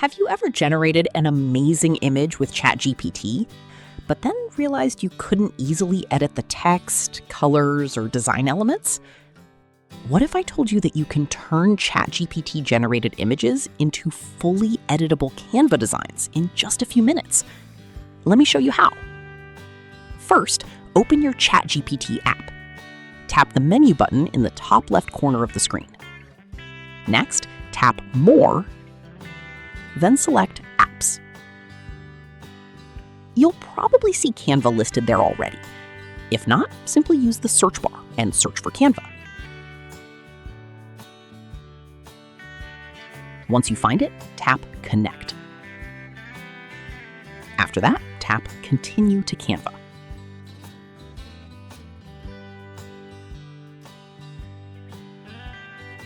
Have you ever generated an amazing image with ChatGPT, but then realized you couldn't easily edit the text, colors, or design elements? What if I told you that you can turn ChatGPT-generated images into fully editable Canva designs in just a few minutes? Let me show you how. First, open your ChatGPT app. Tap the menu button in the top left corner of the screen. Next, tap More, then select Apps. You'll probably see Canva listed there already. If not, simply use the search bar and search for Canva. Once you find it, tap Connect. After that, tap Continue to Canva.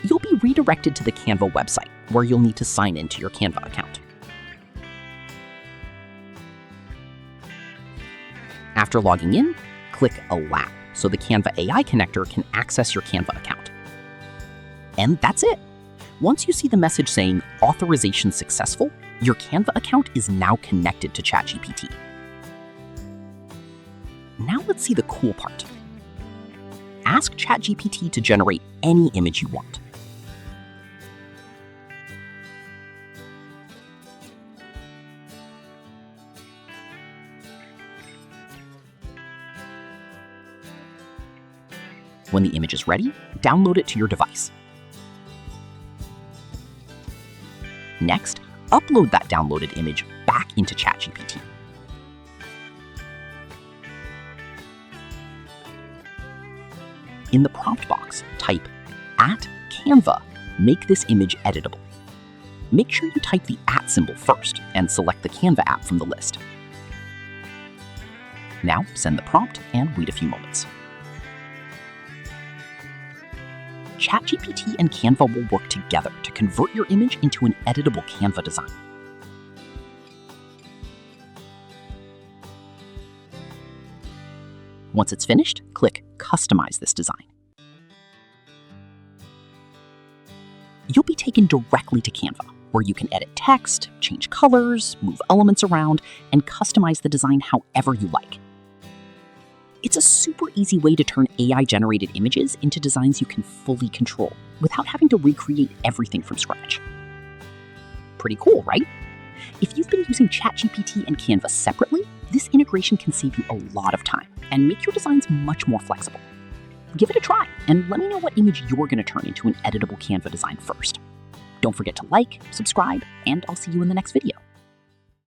You'll be redirected to the Canva website, where you'll need to sign into your Canva account. After logging in, click Allow so the Canva AI connector can access your Canva account. And that's it. Once you see the message saying Authorization Successful, your Canva account is now connected to ChatGPT. Now let's see the cool part. Ask ChatGPT to generate any image you want. When the image is ready, download it to your device. Next, upload that downloaded image back into ChatGPT. In the prompt box, type @Canva, make this image editable. Make sure you type the @ symbol first and select the Canva app from the list. Now send the prompt and wait a few moments. ChatGPT and Canva will work together to convert your image into an editable Canva design. Once it's finished, click Customize this design. You'll be taken directly to Canva, where you can edit text, change colors, move elements around, and customize the design however you like. It's a super easy way to turn AI-generated images into designs you can fully control without having to recreate everything from scratch. Pretty cool, right? If you've been using ChatGPT and Canva separately, this integration can save you a lot of time and make your designs much more flexible. Give it a try and let me know what image you're going to turn into an editable Canva design first. Don't forget to like, subscribe, and I'll see you in the next video.